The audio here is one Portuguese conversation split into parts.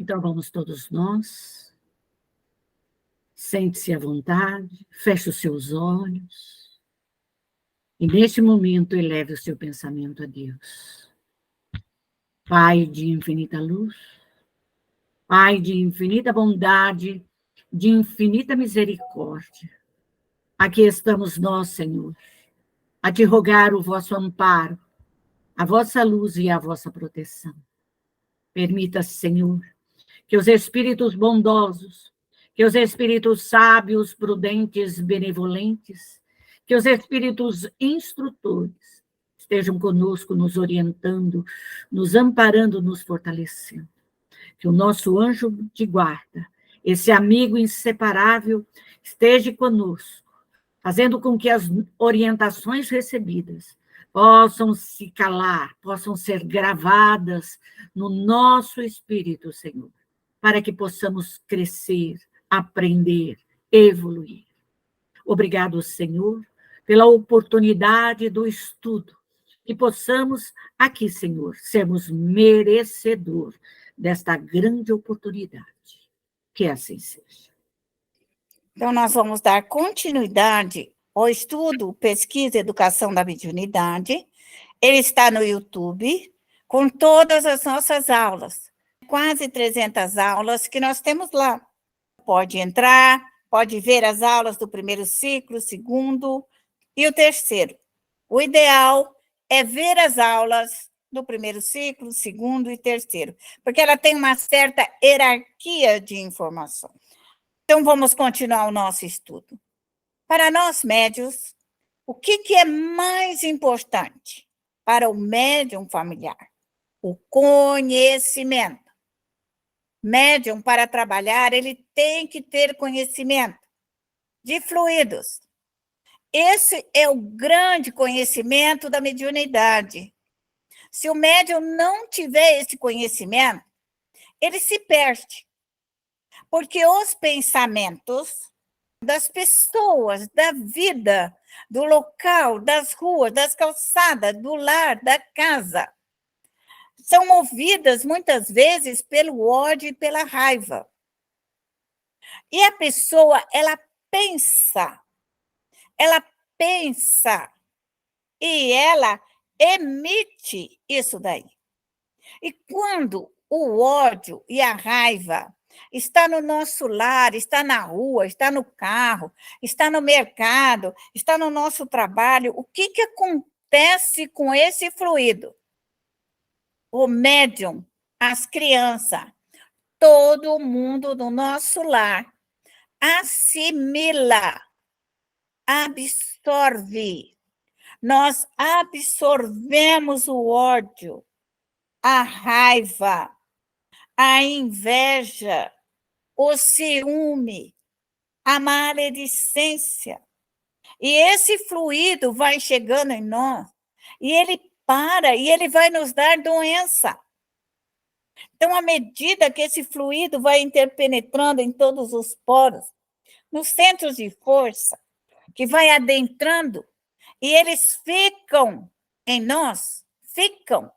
Então, vamos todos nós. Sente-se à vontade, feche os seus olhos. E, neste momento, eleve o seu pensamento a Deus. Pai de infinita luz, Pai de infinita bondade, de infinita misericórdia. Aqui estamos nós, Senhor, a te rogar o vosso amparo, a vossa luz e a vossa proteção. Permita, Senhor, que os espíritos bondosos, que os espíritos sábios, prudentes, benevolentes, que os espíritos instrutores estejam conosco, nos orientando, nos amparando, nos fortalecendo. Que o nosso anjo de guarda, esse amigo inseparável, esteja conosco, fazendo com que as orientações recebidas possam se calar, possam ser gravadas no nosso espírito, Senhor, para que possamos crescer, aprender, evoluir. Obrigado, Senhor, pela oportunidade do estudo, que possamos aqui, Senhor, sermos merecedor desta grande oportunidade. Que assim seja. Então, nós vamos dar continuidade ao estudo, pesquisa e educação da mediunidade. Ele está no YouTube, com todas as nossas aulas. Quase 300 aulas que nós temos lá. Pode entrar, pode ver as aulas do primeiro ciclo, segundo e o terceiro. O ideal é ver as aulas do primeiro ciclo, segundo e terceiro, porque ela tem uma certa hierarquia de informação. Então, vamos continuar o nosso estudo. Para nós, médiuns, o que é mais importante para o médium familiar? O conhecimento. Médium, para trabalhar, ele tem que ter conhecimento de fluidos. Esse é o grande conhecimento da mediunidade. Se o médium não tiver esse conhecimento, ele se perde. Porque os pensamentos das pessoas, da vida, do local, das ruas, das calçadas, do lar, da casa, são movidas muitas vezes pelo ódio e pela raiva. E a pessoa, ela pensa e ela emite isso daí. E quando o ódio e a raiva está no nosso lar, está na rua, está no carro, está no mercado, está no nosso trabalho, o que acontece com esse fluido? O médium, as crianças, todo mundo do nosso lar assimila, absorve. Nós absorvemos o ódio, a raiva, a inveja, o ciúme, a maledicência. E esse fluido vai chegando em nós, e ele para, e ele vai nos dar doença. Então, à medida que esse fluido vai interpenetrando em todos os poros, nos centros de força, que vai adentrando, e eles ficam em nós, ficam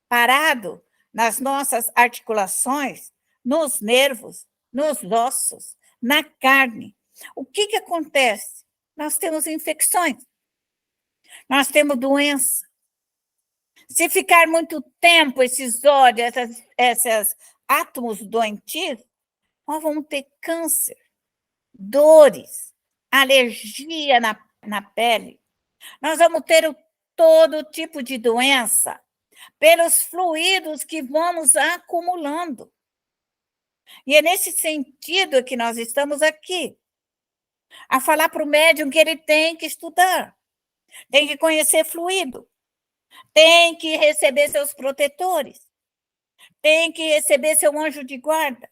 parados nas nossas articulações, nos nervos, nos ossos, na carne. O que acontece? Nós temos infecções, nós temos doença. Se ficar muito tempo esses ódios, esses átomos doentios, nós vamos ter câncer, dores, alergia na pele. Nós vamos ter todo tipo de doença pelos fluidos que vamos acumulando. E é nesse sentido que nós estamos aqui, a falar para o médium que ele tem que estudar, tem que conhecer fluido, tem que receber seus protetores, tem que receber seu anjo de guarda,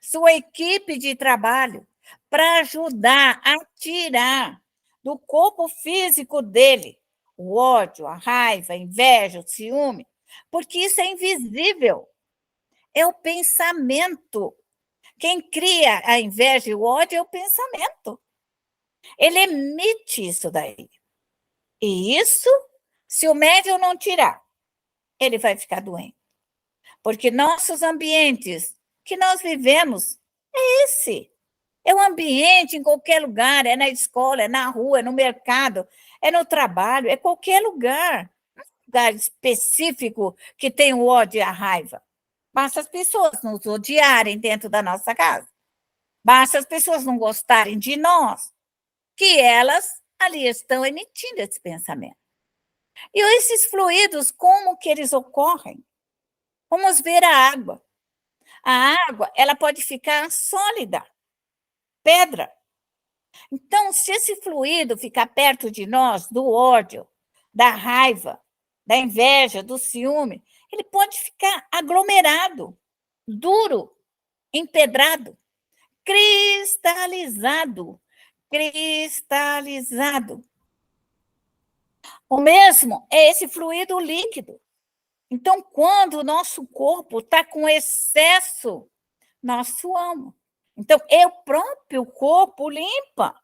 sua equipe de trabalho, para ajudar a tirar do corpo físico dele o ódio, a raiva, a inveja, o ciúme, porque isso é invisível. É o pensamento. Quem cria a inveja e o ódio é o pensamento. Ele emite isso daí. E isso, se o médium não tirar, ele vai ficar doente. Porque nossos ambientes que nós vivemos é esse. É o ambiente em qualquer lugar, é na escola, é na rua, é no mercado, é no trabalho, é qualquer lugar. Lugar específico que tem o ódio e a raiva. Basta as pessoas nos odiarem dentro da nossa casa. Basta as pessoas não gostarem de nós, que elas ali estão emitindo esse pensamento. E esses fluidos, como que eles ocorrem? Vamos ver a água. A água, ela pode ficar sólida, pedra. Então, se esse fluido ficar perto de nós, do ódio, da raiva, da inveja, do ciúme, ele pode ficar aglomerado, duro, empedrado, cristalizado. Cristalizado. O mesmo é esse fluido líquido. Então, quando o nosso corpo está com excesso, nós suamos. Então, é o próprio corpo limpa.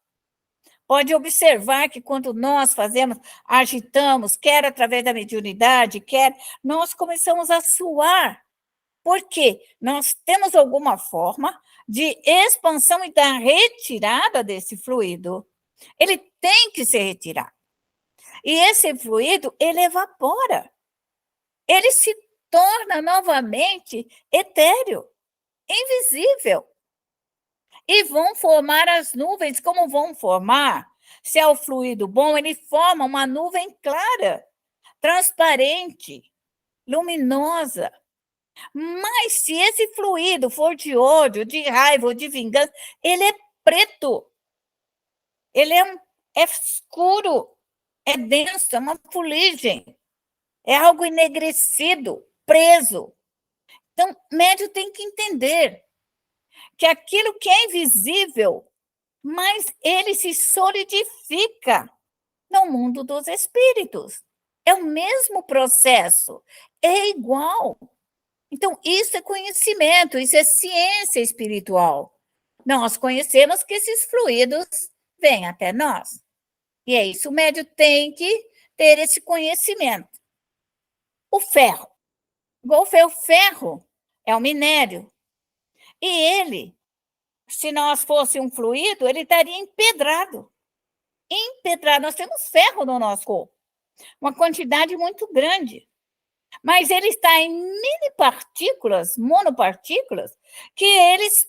Pode observar que quando nós fazemos, agitamos, quer através da mediunidade, quer, nós começamos a suar. Por quê? Nós temos alguma forma de expansão e da retirada desse fluido. Ele tem que ser retirado. E esse fluido, ele evapora. Ele se torna novamente etéreo, invisível. E vão formar as nuvens. Como vão formar? Se é o fluido bom, ele forma uma nuvem clara, transparente, luminosa. Mas se esse fluido for de ódio, de raiva ou de vingança, ele é preto. Ele é escuro, é denso, é uma fuligem. É algo enegrecido, preso. Então, o médium tem que entender que aquilo que é invisível, mas ele se solidifica no mundo dos espíritos. É o mesmo processo, é igual. Então, isso é conhecimento, isso é ciência espiritual. Nós conhecemos que esses fluidos vêm até nós. E é isso, o médium tem que ter esse conhecimento. O ferro. O ferro é um minério. E ele, se nós fosse um fluido, ele estaria empedrado. Empedrado. Nós temos ferro no nosso corpo, uma quantidade muito grande. Mas ele está em mini partículas, monopartículas, que eles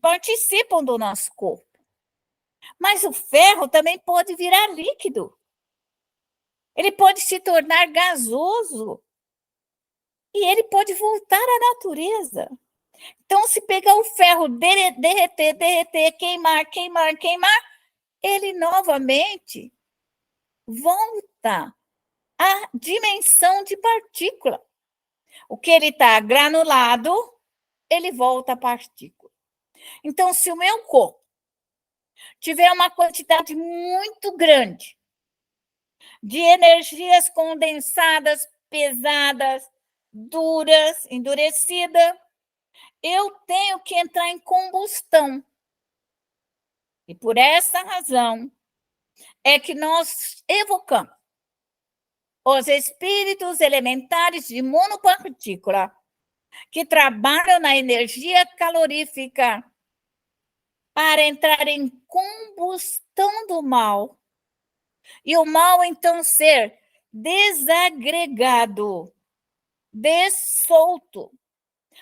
participam do nosso corpo. Mas o ferro também pode virar líquido. Ele pode se tornar gasoso. E ele pode voltar à natureza. Então, se pegar o ferro, derreter, queimar, ele novamente volta à dimensão de partícula. O que ele está granulado, ele volta a partícula. Então, se o meu corpo tiver uma quantidade muito grande de energias condensadas, pesadas, duras, endurecidas, eu tenho que entrar em combustão. E por essa razão é que nós evocamos os espíritos elementares de monopartícula que trabalham na energia calorífica para entrar em combustão do mal. E o mal, então, ser desagregado, dessolto,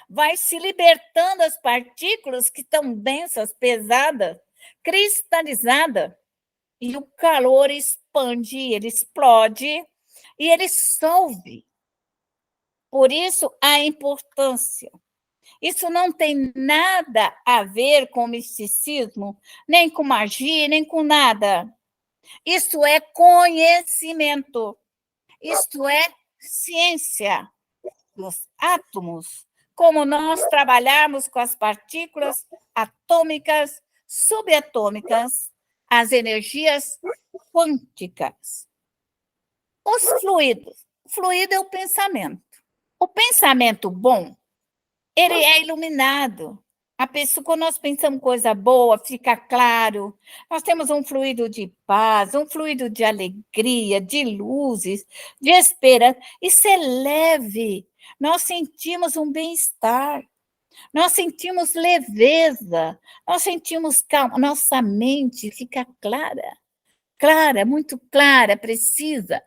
vai se libertando as partículas que estão densas, pesadas, cristalizadas, e o calor expande, ele explode e ele solve. Por isso, a importância. Isso não tem nada a ver com misticismo, nem com magia, nem com nada. Isso é conhecimento. Isto é ciência dos átomos. Como nós trabalharmos com as partículas atômicas, subatômicas, as energias quânticas. Os fluidos. O fluido é o pensamento. O pensamento bom, ele é iluminado. A pessoa, quando nós pensamos coisa boa, fica claro. Nós temos um fluido de paz, um fluido de alegria, de luzes, de esperança. Isso é leve. Nós sentimos um bem-estar. Nós sentimos leveza, nós sentimos calma, nossa mente fica clara, clara, muito clara, precisa.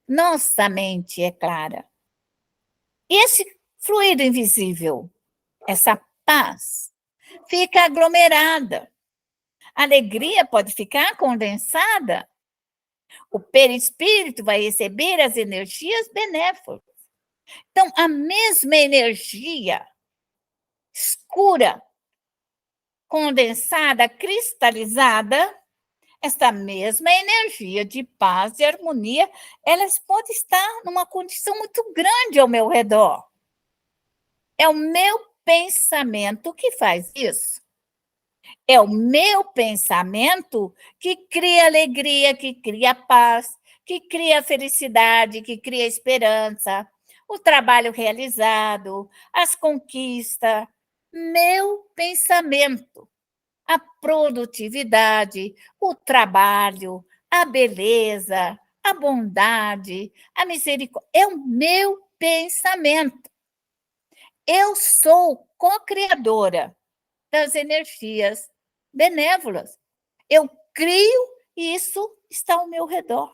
Nossa mente é clara. E esse fluido invisível, essa paz, fica aglomerada. A alegria pode ficar condensada. O perispírito vai receber as energias benéficas. Então, a mesma energia escura, condensada, cristalizada, essa mesma energia de paz e harmonia, elas podem estar numa condição muito grande ao meu redor. É o meu pensamento que faz isso. É o meu pensamento que cria alegria, que cria paz, que cria felicidade, que cria esperança, o trabalho realizado, as conquistas. Meu pensamento, a produtividade, o trabalho, a beleza, a bondade, a misericórdia. É o meu pensamento. Eu sou co-criadora das energias benévolas. Eu crio e isso está ao meu redor.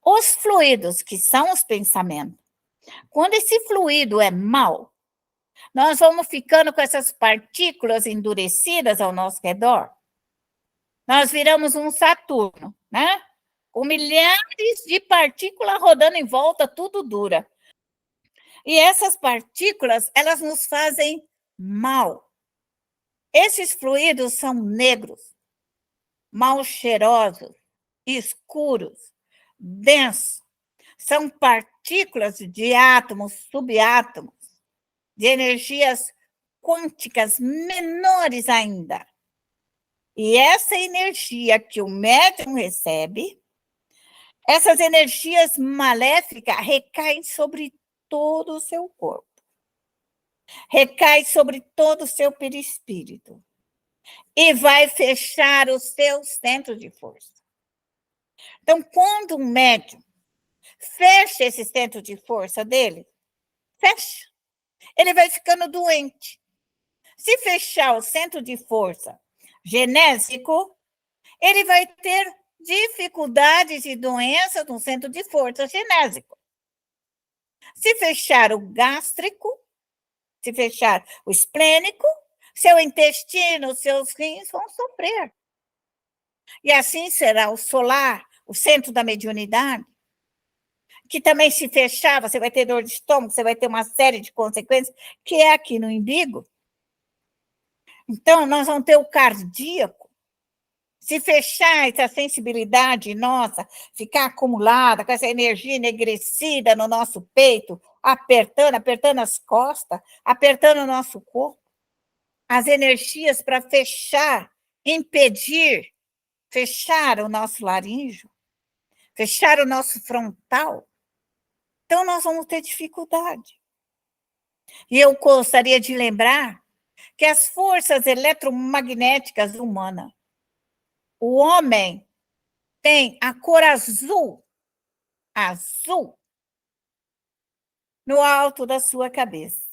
Os fluidos, que são os pensamentos, quando esse fluido é mau, nós vamos ficando com essas partículas endurecidas ao nosso redor. Nós viramos um Saturno, né? Com milhares de partículas rodando em volta, tudo dura. E essas partículas, elas nos fazem mal. Esses fluidos são negros, mal cheirosos, escuros, densos. São partículas de átomos, subátomos, de energias quânticas menores ainda. E essa energia que o médium recebe, essas energias maléficas recaem sobre todo o seu corpo. Recai sobre todo o seu perispírito. E vai fechar os seus centros de força. Então, quando um médium fecha esse centro de força dele, fecha. Ele vai ficando doente. Se fechar o centro de força genésico, ele vai ter dificuldades e doenças no centro de força genésico. Se fechar o gástrico, se fechar o esplênico, seu intestino, seus rins vão sofrer. E assim será o solar, o centro da mediunidade, que também se fechar, você vai ter dor de estômago, você vai ter uma série de consequências, que é aqui no umbigo. Então, nós vamos ter o cardíaco. Se fechar essa sensibilidade nossa, ficar acumulada com essa energia enegrecida no nosso peito, apertando as costas, apertando o nosso corpo, as energias para fechar, impedir, fechar o nosso laríngeo, fechar o nosso frontal, então nós vamos ter dificuldade. E eu gostaria de lembrar que as forças eletromagnéticas humanas, o homem tem a cor azul, no alto da sua cabeça,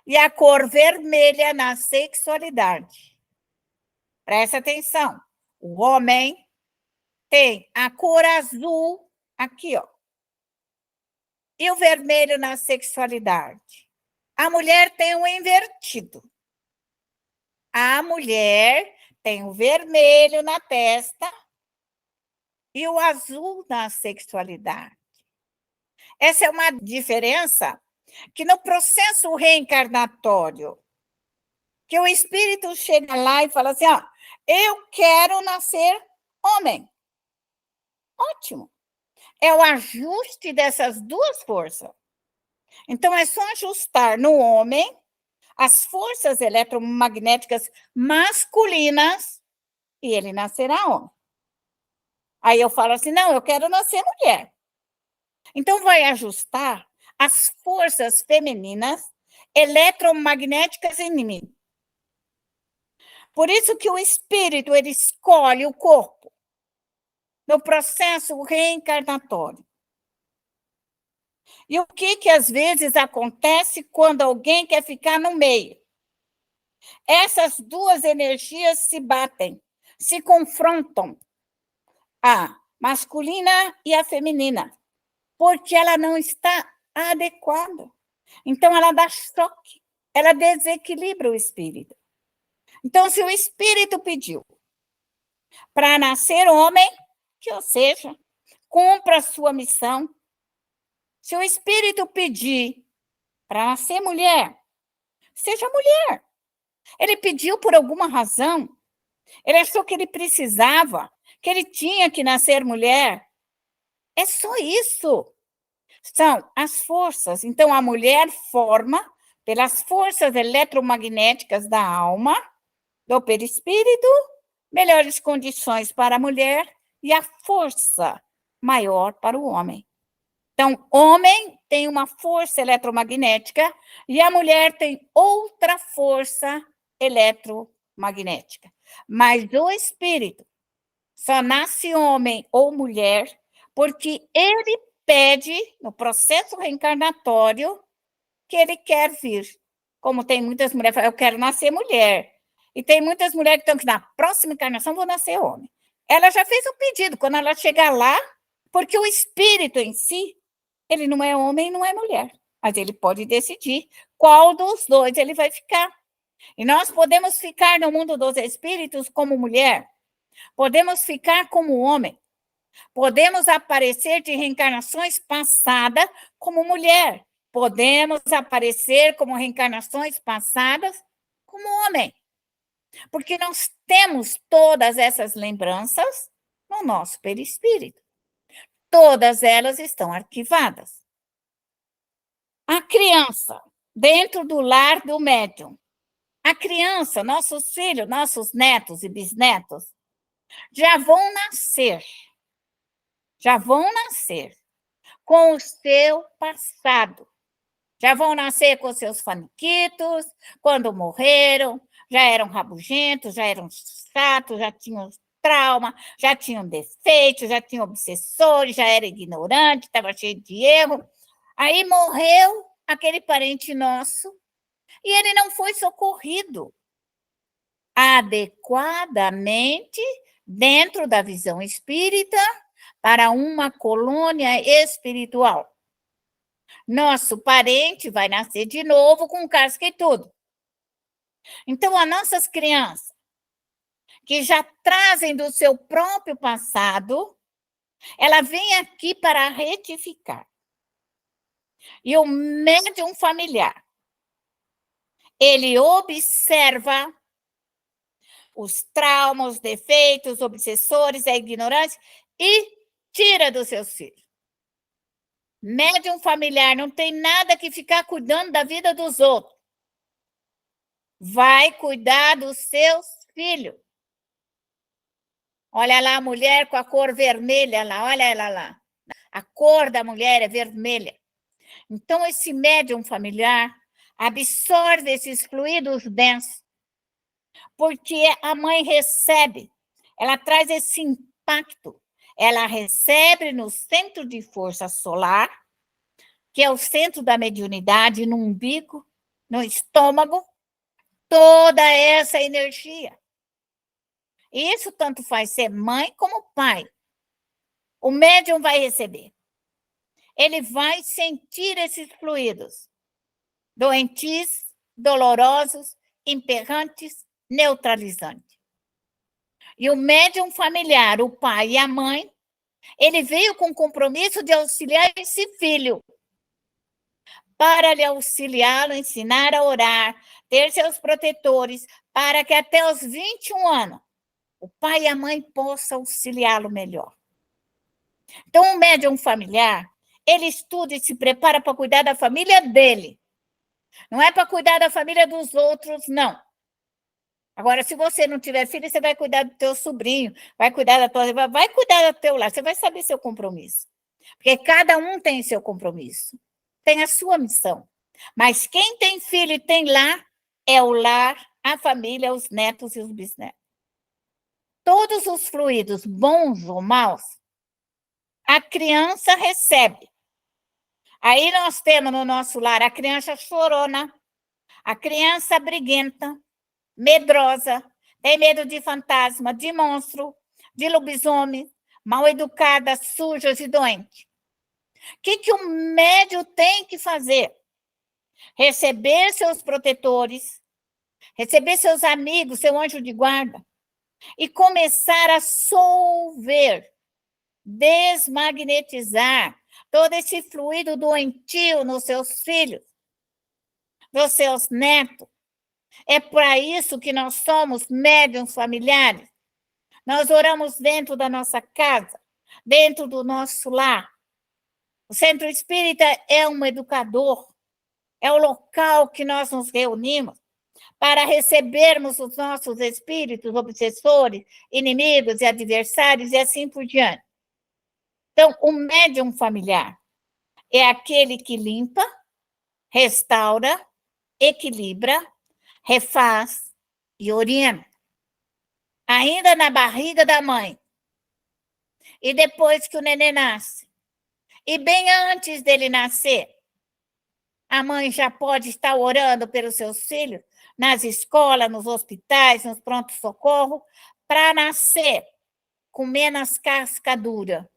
e a cor vermelha na sexualidade. Presta atenção, o homem tem a cor azul aqui, ó, e o vermelho na sexualidade. A mulher tem o invertido. A mulher tem o vermelho na testa e o azul na sexualidade. Essa é uma diferença que no processo reencarnatório, que o espírito chega lá e fala assim, ó, eu quero nascer homem. Ótimo. É o ajuste dessas duas forças. Então, é só ajustar no homem as forças eletromagnéticas masculinas e ele nascerá homem. Aí eu falo assim, não, eu quero nascer mulher. Então, vai ajustar as forças femininas eletromagnéticas em mim. Por isso que o espírito, ele escolhe o corpo no processo reencarnatório. E o que às vezes acontece quando alguém quer ficar no meio? Essas duas energias se batem, se confrontam, a masculina e a feminina, porque ela não está adequada. Então, ela dá choque, ela desequilibra o espírito. Então, se o espírito pediu para nascer homem, que ou seja, cumpra a sua missão. Se o espírito pedir para nascer mulher, seja mulher. Ele pediu por alguma razão. Ele achou que ele precisava, que ele tinha que nascer mulher. É só isso. São as forças. Então, a mulher forma, pelas forças eletromagnéticas da alma, do perispírito, melhores condições para a mulher e a força maior para o homem. Então, homem tem uma força eletromagnética e a mulher tem outra força eletromagnética. Mas o espírito só nasce homem ou mulher porque ele pede, no processo reencarnatório, que ele quer vir. Como tem muitas mulheres que falam, eu quero nascer mulher. E tem muitas mulheres que estão que na próxima encarnação vou nascer homem. Ela já fez o pedido, quando ela chegar lá, porque o espírito em si, ele não é homem e não é mulher. Mas ele pode decidir qual dos dois ele vai ficar. E nós podemos ficar no mundo dos espíritos como mulher, podemos ficar como homem, podemos aparecer de reencarnações passadas como mulher, podemos aparecer como reencarnações passadas como homem. Porque nós temos todas essas lembranças no nosso perispírito. Todas elas estão arquivadas. A criança, dentro do lar do médium, a criança, nossos filhos, nossos netos e bisnetos, já vão nascer com o seu passado. Já vão nascer com seus faniquitos, quando morreram, já eram rabugentos, já eram chatos, já tinham trauma, já tinham defeitos, já tinham obsessores, já era ignorante, estava cheio de erro. Aí morreu aquele parente nosso e ele não foi socorrido adequadamente dentro da visão espírita para uma colônia espiritual. Nosso parente vai nascer de novo com casca e tudo. Então, as nossas crianças, que já trazem do seu próprio passado, ela vem aqui para retificar. E o médium familiar, ele observa os traumas, os defeitos, os obsessores, a ignorância e tira dos seus filhos. Médium familiar não tem nada que ficar cuidando da vida dos outros. Vai cuidar dos seus filhos. Olha lá a mulher com a cor vermelha lá, olha ela lá. A cor da mulher é vermelha. Então, esse médium familiar absorve esses fluidos densos, porque a mãe recebe, ela traz esse impacto. Ela recebe no centro de força solar, que é o centro da mediunidade, no umbigo, no estômago, toda essa energia. E isso tanto faz ser mãe como pai. O médium vai receber. Ele vai sentir esses fluidos doentios, dolorosos, emperrantes, neutralizantes. E o médium familiar, o pai e a mãe, ele veio com o compromisso de auxiliar esse filho, para lhe auxiliá-lo, ensinar a orar, ter seus protetores, para que até os 21 anos o pai e a mãe possam auxiliá-lo melhor. Então, o médium familiar, ele estuda e se prepara para cuidar da família dele. Não é para cuidar da família dos outros, não. Agora, se você não tiver filho, você vai cuidar do teu sobrinho, vai cuidar da tua... Vai cuidar do teu lar, você vai saber seu compromisso. Porque cada um tem seu compromisso, tem a sua missão. Mas quem tem filho e tem lar, é o lar, a família, os netos e os bisnetos. Todos os fluidos, bons ou maus, a criança recebe. Aí nós temos no nosso lar a criança chorona, a criança briguenta, medrosa, tem medo de fantasma, de monstro, de lobisomem, mal educada, sujas e doente. O que o médium tem que fazer? Receber seus protetores, receber seus amigos, seu anjo de guarda, e começar a solver, desmagnetizar todo esse fluido doentio nos seus filhos, nos seus netos. É para isso que nós somos médiuns familiares. Nós oramos dentro da nossa casa, dentro do nosso lar. O centro espírita é um educador, é o local que nós nos reunimos para recebermos os nossos espíritos obsessores, inimigos e adversários e assim por diante. Então, o médium familiar é aquele que limpa, restaura, equilibra, refaz e orienta. Ainda na barriga da mãe, e depois que o neném nasce, e bem antes dele nascer, a mãe já pode estar orando pelos seus filhos, nas escolas, nos hospitais, nos pronto-socorro, para nascer com menos casca dura,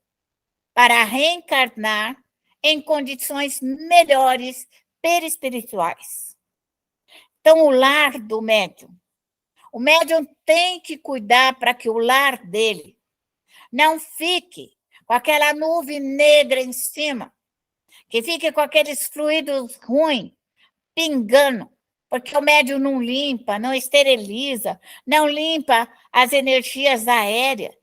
para reencarnar em condições melhores perispirituais. Então, o lar do médium. O médium tem que cuidar para que o lar dele não fique com aquela nuvem negra em cima, que fique com aqueles fluidos ruins, pingando, porque o médium não limpa, não esteriliza, não limpa as energias aéreas.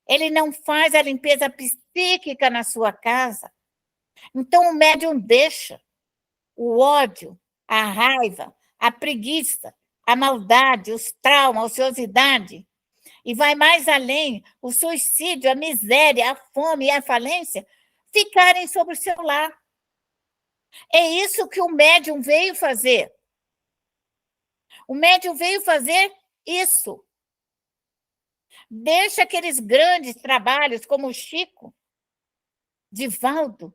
Ele não faz a limpeza psíquica na sua casa. Então, o médium deixa o ódio, a raiva, a preguiça, a maldade, os traumas, a ociosidade, e vai mais além, o suicídio, a miséria, a fome e a falência ficarem sobre o seu lar. É isso que o médium veio fazer. O médium veio fazer isso. Deixa aqueles grandes trabalhos como o Chico, Divaldo,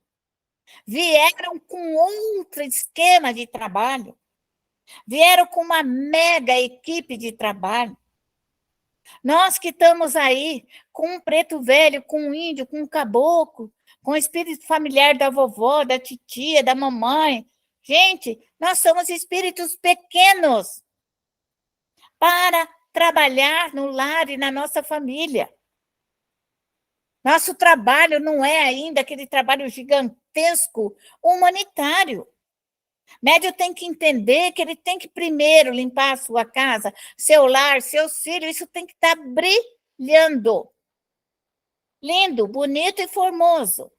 vieram com outro esquema de trabalho, vieram com uma mega equipe de trabalho. Nós que estamos aí com um preto velho, com um índio, com um caboclo, com o espírito familiar da vovó, da titia, da mamãe. Gente, nós somos espíritos pequenos para trabalhar no lar e na nossa família. Nosso trabalho não é ainda aquele trabalho gigantesco humanitário. Médium tem que entender que ele tem que primeiro limpar a sua casa, seu lar, seus filhos, isso tem que estar brilhando. Lindo, bonito e formoso.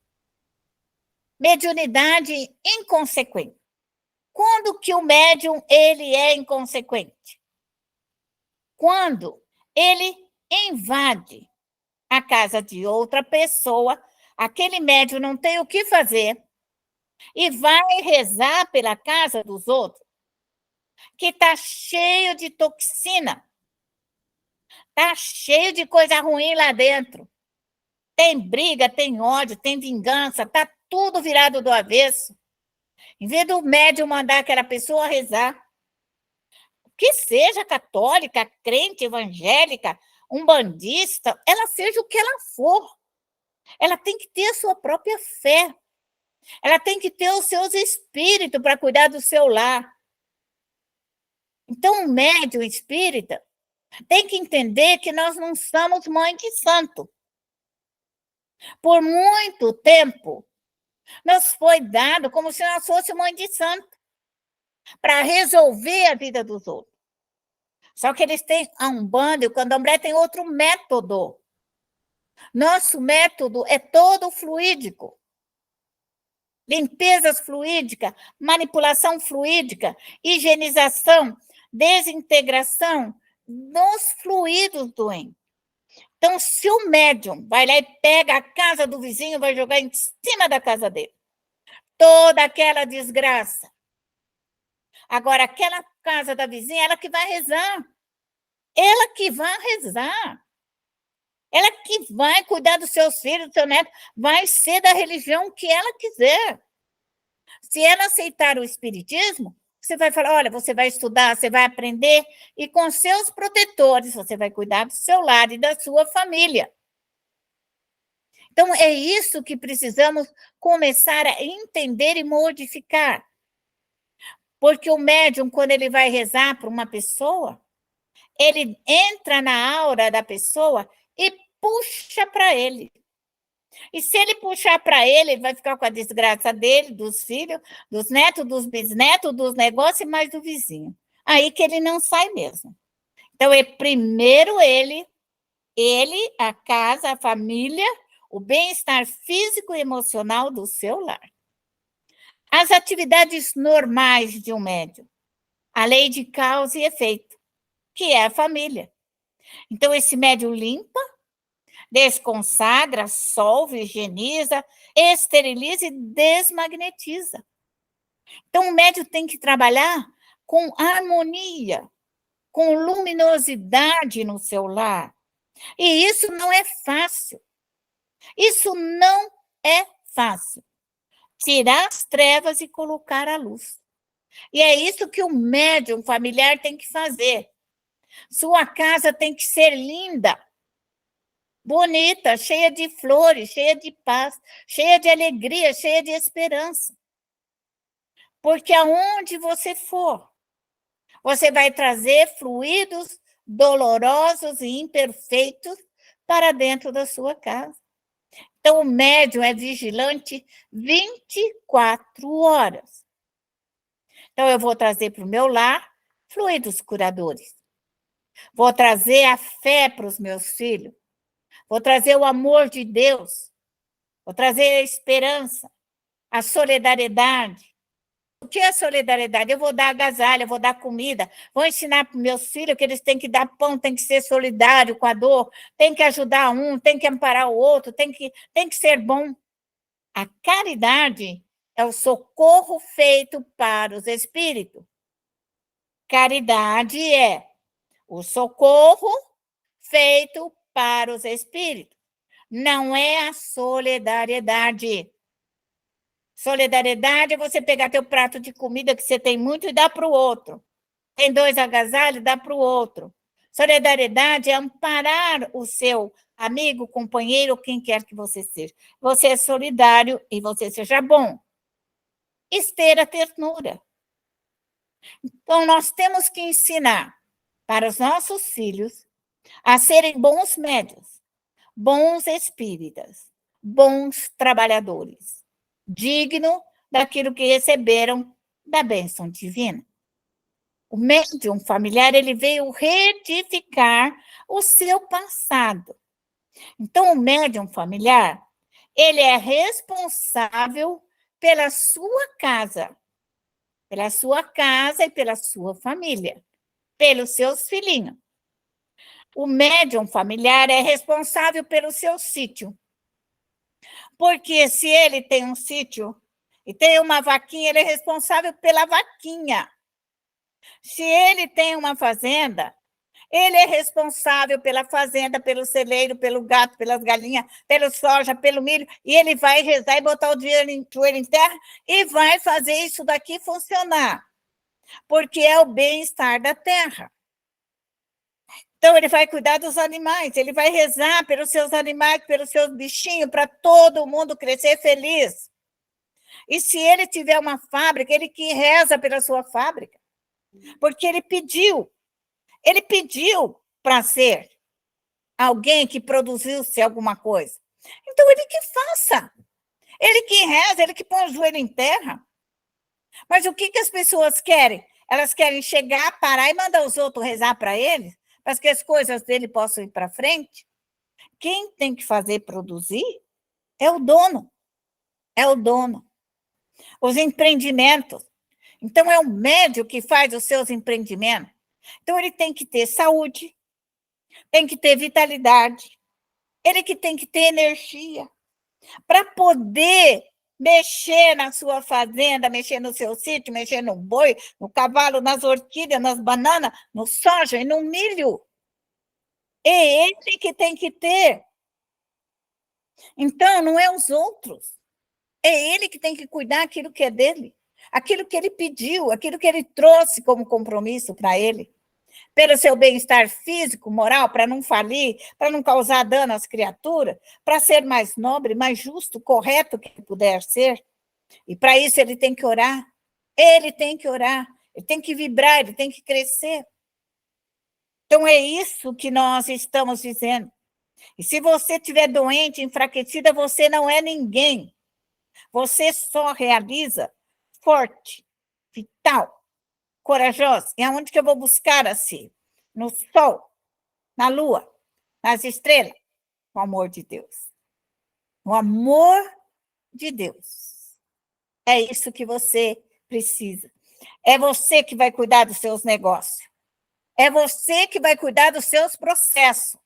Mediunidade inconsequente. Quando que o médium ele é inconsequente? Quando ele invade a casa de outra pessoa, aquele médium não tem o que fazer, e vai rezar pela casa dos outros, que está cheio de toxina, está cheio de coisa ruim lá dentro. Tem briga, tem ódio, tem vingança, está tudo virado do avesso. Em vez do médium mandar aquela pessoa rezar, que seja católica, crente, evangélica, umbandista, ela seja o que ela for. Ela tem que ter a sua própria fé. Ela tem que ter os seus espíritos para cuidar do seu lar. Então, o médium espírita tem que entender que nós não somos mãe de santo. Por muito tempo, nos foi dado como se nós fôssemos mãe de santo, para resolver a vida dos outros. Só que eles têm a Umbanda e o Candomblé tem outro método. Nosso método é todo fluídico. Limpezas fluídicas, manipulação fluídica, higienização, desintegração dos fluidos doentes. Então, se o médium vai lá e pega a casa do vizinho, vai jogar em cima da casa dele, toda aquela desgraça. Agora, aquela casa da vizinha, ela que vai rezar. Ela que vai rezar. Ela que vai cuidar dos seus filhos, do seu neto, vai ser da religião que ela quiser. Se ela aceitar o espiritismo, você vai falar, olha, você vai estudar, você vai aprender, e com seus protetores, você vai cuidar do seu lar e da sua família. Então, é isso que precisamos começar a entender e modificar. Porque o médium, quando ele vai rezar para uma pessoa, ele entra na aura da pessoa e puxa para ele. E se ele puxar para ele, ele vai ficar com a desgraça dele, dos filhos, dos netos, dos bisnetos, dos negócios e mais do vizinho. Aí que ele não sai mesmo. Então, é primeiro ele, a casa, a família, o bem-estar físico e emocional do seu lar. As atividades normais de um médium, a lei de causa e efeito, que é a família. Então, esse médium limpa, desconsagra, solve, higieniza, esteriliza e desmagnetiza. Então, o médium tem que trabalhar com harmonia, com luminosidade no seu lar. E isso não é fácil. Isso não é fácil. Tirar as trevas e colocar a luz. E é isso que o médium familiar tem que fazer. Sua casa tem que ser linda, bonita, cheia de flores, cheia de paz, cheia de alegria, cheia de esperança. Porque aonde você for, você vai trazer fluidos dolorosos e imperfeitos para dentro da sua casa. Então, o médium é vigilante 24 horas. Então, eu vou trazer para o meu lar fluidos curadores. Vou trazer a fé para os meus filhos. Vou trazer o amor de Deus. Vou trazer a esperança, a solidariedade. O que é solidariedade? Eu vou dar agasalho, eu vou dar comida, vou ensinar para os meus filhos que eles têm que dar pão, têm que ser solidário com a dor, tem que ajudar um, tem que amparar o outro, tem que ser bom. A caridade é o socorro feito para os espíritos. Caridade é o socorro feito para os espíritos. Não é a solidariedade. Solidariedade é você pegar teu prato de comida que você tem muito e dar para o outro. Tem 2 agasalhos, dá para o outro. Solidariedade é amparar o seu amigo, companheiro, quem quer que você seja. Você é solidário e você seja bom. Ter a ternura. Então, nós temos que ensinar para os nossos filhos a serem bons médiuns, bons espíritas, bons trabalhadores, dignos daquilo que receberam da bênção divina. O médium familiar, ele veio retificar o seu passado. Então, o médium familiar, ele é responsável pela sua casa e pela sua família, pelos seus filhinhos. O médium familiar é responsável pelo seu sítio. Porque se ele tem um sítio e tem uma vaquinha, ele é responsável pela vaquinha. Se ele tem uma fazenda, ele é responsável pela fazenda, pelo celeiro, pelo gato, pelas galinhas, pelo soja, pelo milho, e ele vai rezar e botar o dinheiro em terra e vai fazer isso daqui funcionar, porque é o bem-estar da terra. Então, ele vai cuidar dos animais, ele vai rezar pelos seus animais, pelos seus bichinhos, para todo mundo crescer feliz. E se ele tiver uma fábrica, ele que reza pela sua fábrica, porque ele pediu para ser alguém que produzisse alguma coisa. Então, ele que faça, ele que reza, ele que põe o joelho em terra. Mas o que as pessoas querem? Elas querem chegar, parar e mandar os outros rezar para ele, para que as coisas dele possam ir para frente. Quem tem que fazer produzir é o dono. Os empreendimentos. Então, é o médium que faz os seus empreendimentos. Então, ele tem que ter saúde, tem que ter vitalidade, ele que tem que ter energia para poder mexer na sua fazenda, mexer no seu sítio, mexer no boi, no cavalo, nas orquídeas, nas bananas, no soja e no milho. É ele que tem que ter. Então, não é os outros. É ele que tem que cuidar aquilo que é dele, aquilo que ele pediu, aquilo que ele trouxe como compromisso para ele, pelo seu bem-estar físico, moral, para não falir, para não causar dano às criaturas, para ser mais nobre, mais justo, correto que puder ser. E para isso ele tem que orar. Ele tem que orar, ele tem que vibrar, ele tem que crescer. Então é isso que nós estamos dizendo. E se você estiver doente, enfraquecida, você não é ninguém. Você só realiza forte, vital, corajosa. E aonde que eu vou buscar assim? No sol, na lua, nas estrelas, o amor de Deus. O amor de Deus. É isso que você precisa. É você que vai cuidar dos seus negócios. É você que vai cuidar dos seus processos.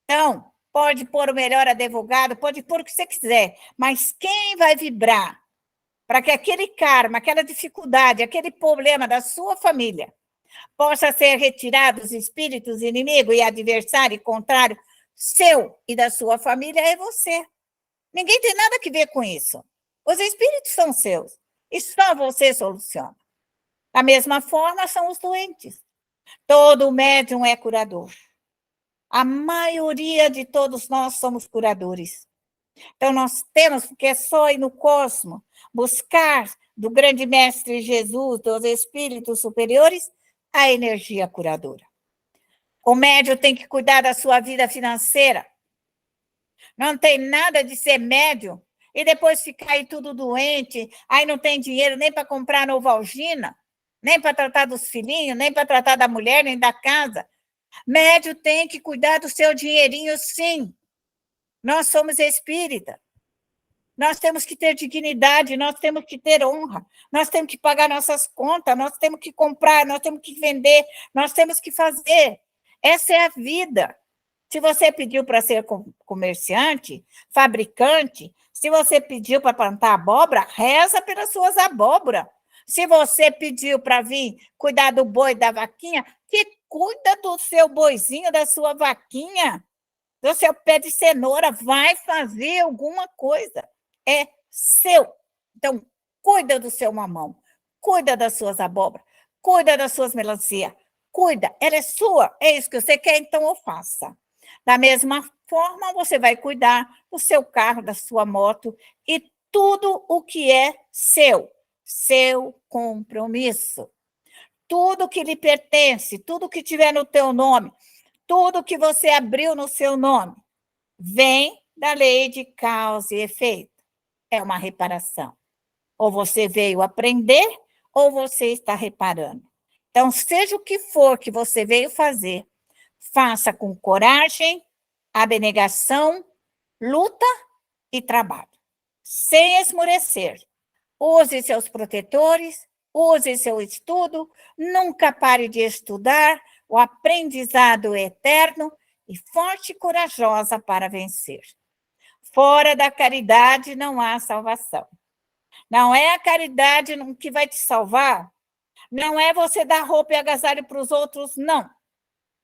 Então, pode pôr o melhor advogado, pode pôr o que você quiser, mas quem vai vibrar para que aquele karma, aquela dificuldade, aquele problema da sua família possa ser retirado dos espíritos inimigos e adversário e contrário seu e da sua família, é você. Ninguém tem nada a ver com isso. Os espíritos são seus e só você soluciona. Da mesma forma, são os doentes. Todo médium é curador. A maioria de todos nós somos curadores. Então, nós temos que só ir no cosmos, buscar do grande mestre Jesus, dos espíritos superiores, a energia curadora. O médium tem que cuidar da sua vida financeira. Não tem nada de ser médium e depois ficar aí tudo doente, aí não tem dinheiro nem para comprar Novalgina, nem para tratar dos filhinhos, nem para tratar da mulher, nem da casa. Médium tem que cuidar do seu dinheirinho, sim. Nós somos espírita. Nós temos que ter dignidade, nós temos que ter honra, nós temos que pagar nossas contas, nós temos que comprar, nós temos que vender, nós temos que fazer. Essa é a vida. Se você pediu para ser comerciante, fabricante, se você pediu para plantar abóbora, reza pelas suas abóboras. Se você pediu para vir cuidar do boi, da vaquinha, que cuida do seu boizinho, da sua vaquinha, do seu pé de cenoura, vai fazer alguma coisa. É seu. Então, cuida do seu mamão, cuida das suas abóboras, cuida das suas melancia, cuida, ela é sua, é isso que você quer, então eu faça. Da mesma forma, você vai cuidar do seu carro, da sua moto e tudo o que é seu compromisso. Tudo que lhe pertence, tudo que tiver no teu nome, tudo que você abriu no seu nome, vem da lei de causa e efeito. É uma reparação. Ou você veio aprender, ou você está reparando. Então, seja o que for que você veio fazer, faça com coragem, abnegação, luta e trabalho. Sem esmorecer. Use seus protetores, use seu estudo, nunca pare de estudar, o aprendizado é eterno e forte e corajosa para vencer. Fora da caridade não há salvação. Não é a caridade que vai te salvar, não é você dar roupa e agasalho para os outros, não.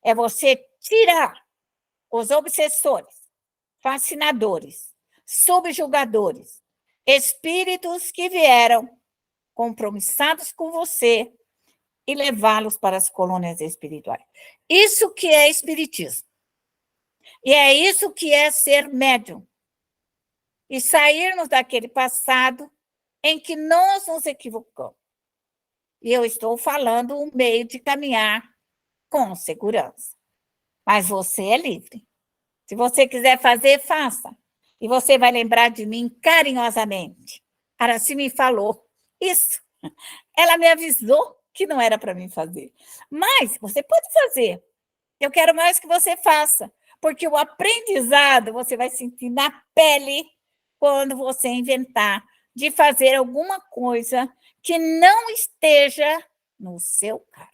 É você tirar os obsessores, fascinadores, subjugadores, espíritos que vieram compromissados com você e levá-los para as colônias espirituais. Isso que é espiritismo. E é isso que é ser médium. E sairmos daquele passado em que nós nos equivocamos. E eu estou falando um meio de caminhar com segurança. Mas você é livre. Se você quiser fazer, faça. E você vai lembrar de mim carinhosamente. Araci me falou isso. Ela me avisou que não era para mim fazer. Mas você pode fazer. Eu quero mais que você faça. Porque o aprendizado você vai sentir na pele quando você inventar de fazer alguma coisa que não esteja no seu karma.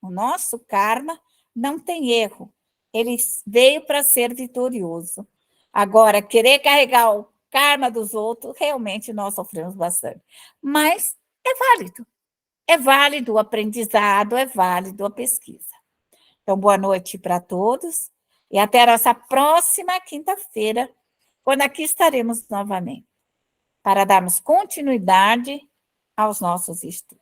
O nosso karma não tem erro. Ele veio para ser vitorioso. Agora, querer carregar o karma dos outros, realmente nós sofremos bastante. Mas é válido. É válido o aprendizado, é válido a pesquisa. Então, boa noite para todos e até a nossa próxima quinta-feira, quando aqui estaremos novamente, para darmos continuidade aos nossos estudos.